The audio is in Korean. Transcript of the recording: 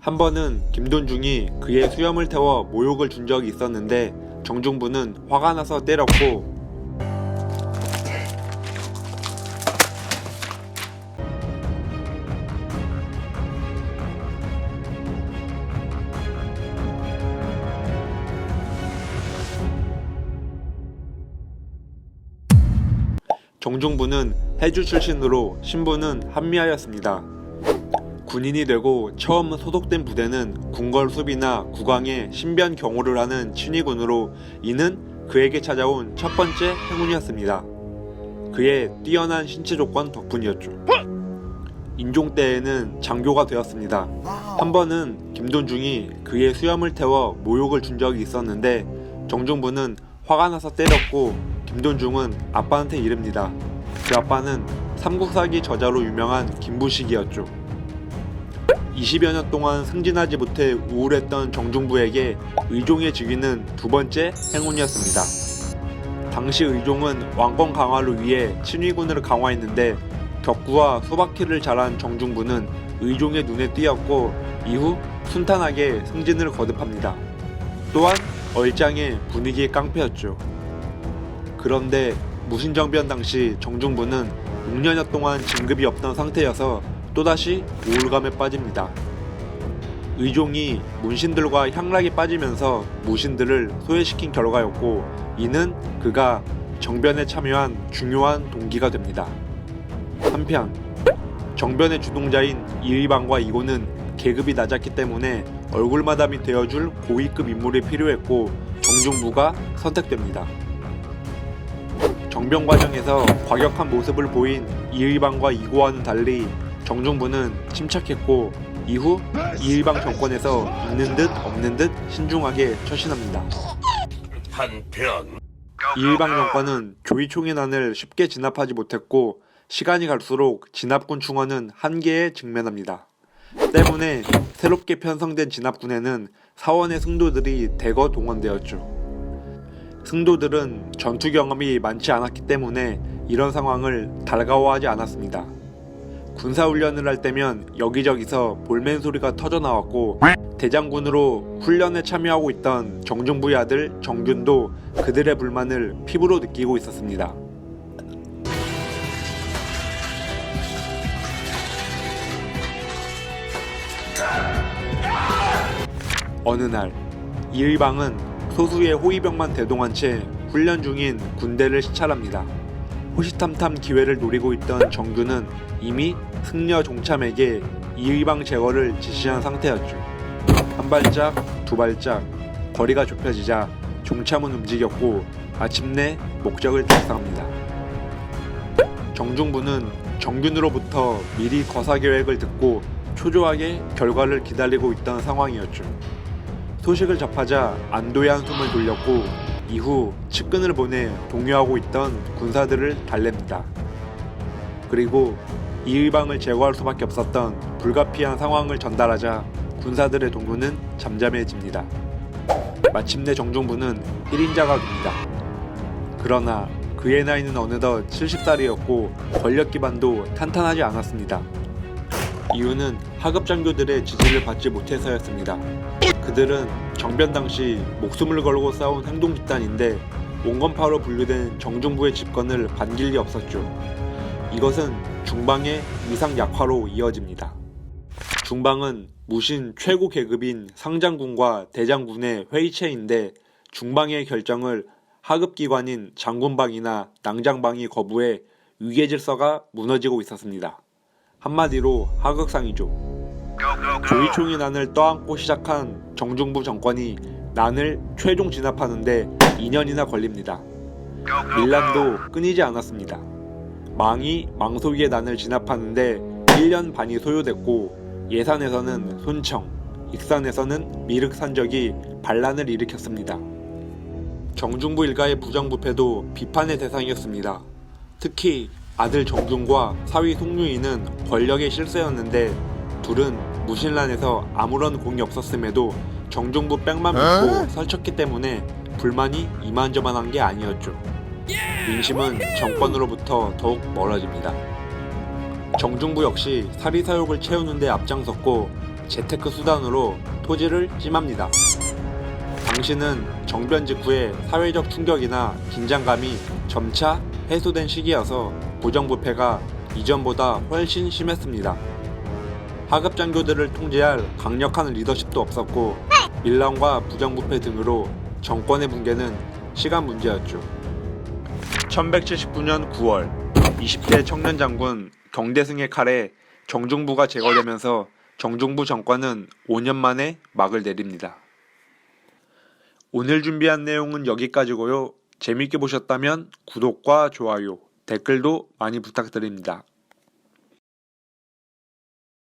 한 번은 김돈중이 그의 수염을 태워 모욕을 준 적이 있었는데 정중부는 화가 나서 때렸고 정중부는 해주 출신으로 신부는 한미하였습니다. 군인이 되고 처음 소속된 부대는 궁궐수비나 국왕의 신변 경호를 하는 친위군으로 이는 그에게 찾아온 첫 번째 행운이었습니다. 그의 뛰어난 신체 조건 덕분이었죠. 인종 때에는 장교가 되었습니다. 한 번은 김돈중이 그의 수염을 태워 모욕을 준 적이 있었는데 정중부는 화가 나서 때렸고 김돈중은 아빠한테 이릅니다. 그 아빠는 삼국사기 저자로 유명한 김부식이었죠. 20여 년 동안 승진하지 못해 우울했던 정중부에게 의종의 직위는 두 번째 행운이었습니다. 당시 의종은 왕권 강화를 위해 친위군을 강화했는데 격구와 소바퀴를 잘한 정중부는 의종의 눈에 띄었고 이후 순탄하게 승진을 거듭합니다. 또한 얼짱의 분위기의 깡패였죠. 그런데 무신정변 당시 정중부는 6년여 동안 진급이 없던 상태여서 또다시 우울감에 빠집니다. 의종이 문신들과 향락이 빠지면서 무신들을 소외시킨 결과였고 이는 그가 정변에 참여한 중요한 동기가 됩니다. 한편 정변의 주동자인 이의방과 이고는 계급이 낮았기 때문에 얼굴마담이 되어줄 고위급 인물이 필요했고 정중부가 선택됩니다. 정변 과정에서 과격한 모습을 보인 이의방과 이고와는 달리 정중부는 침착했고 이후 이의방 정권에서 있는 듯 없는 듯 신중하게 처신합니다. 한편 이의방 정권은 조이총인안을 쉽게 진압하지 못했고 시간이 갈수록 진압군 충원은 한계에 직면합니다. 때문에 새롭게 편성된 진압군에는 사원의 승도들이 대거 동원되었죠. 승도들은 전투 경험이 많지 않았기 때문에 이런 상황을 달가워하지 않았습니다. 군사훈련을 할 때면 여기저기서 볼멘 소리가 터져나왔고 대장군으로 훈련에 참여하고 있던 정중부의 아들 정균도 그들의 불만을 피부로 느끼고 있었습니다. 어느 날 이의방은 소수의 호위병만 대동한 채 훈련 중인 군대를 시찰합니다. 호시탐탐 기회를 노리고 있던 정규는 이미 승려 종참에게 이의방 제거를 지시한 상태였죠. 한 발짝, 두 발짝, 거리가 좁혀지자 종참은 움직였고 마침내 목적을 달성합니다. 정중부는 정균으로부터 미리 거사 계획을 듣고 초조하게 결과를 기다리고 있던 상황이었죠. 소식을 접하자 안도의 한숨을 돌렸고 이후 측근을 보내 동요하고 있던 군사들을 달랩니다. 그리고 이의방을 제거할 수밖에 없었던 불가피한 상황을 전달하자 군사들의 동요는 잠잠해집니다. 마침내 정중부는 1인자가 됩니다. 그러나 그의 나이는 어느덧 70살이었고 권력 기반도 탄탄하지 않았습니다. 이유는 하급 장교들의 지지를 받지 못해서였습니다. 그들은 정변 당시 목숨을 걸고 싸운 행동 집단인데 온건파로 분류된 정중부의 집권을 반길 리 없었죠. 이것은 중방의 위상 약화로 이어집니다. 중방은 무신 최고 계급인 상장군과 대장군의 회의체인데 중방의 결정을 하급 기관인 장군방이나 낭장방이 거부해 위계 질서가 무너지고 있었습니다. 한마디로 하극상이죠. 조이총이 난을 떠안고 시작한 정중부 정권이 난을 최종 진압하는데 2년이나 걸립니다. 밀란도 끊이지 않았습니다. 망이 망소위의 난을 진압하는데 1년 반이 소요됐고 예산에서는 손청, 익산에서는 미륵산적이 반란을 일으켰습니다. 정중부 일가의 부정부패도 비판의 대상이었습니다. 특히 아들 정균과 사위 송유인은 권력의 실세였는데 둘은 무신란에서 아무런 공이 없었음에도 정중부 백만 믿고 설쳤기 때문에 불만이 이만저만한 게 아니었죠. 민심은 정권으로부터 더욱 멀어집니다. 정중부 역시 사리사욕을 채우는 데 앞장섰고 재테크 수단으로 토지를 찜합니다. 당시는 정변 직후에 사회적 충격이나 긴장감이 점차 해소된 시기여서 부정부패가 이전보다 훨씬 심했습니다. 하급 장교들을 통제할 강력한 리더십도 없었고 밀란과 부정부패 등으로 정권의 붕괴는 시간 문제였죠. 1179년 9월 20대 청년 장군 경대승의 칼에 정중부가 제거되면서 정중부 정권은 5년 만에 막을 내립니다. 오늘 준비한 내용은 여기까지고요. 재밌게 보셨다면 구독과 좋아요, 댓글도 많이 부탁드립니다.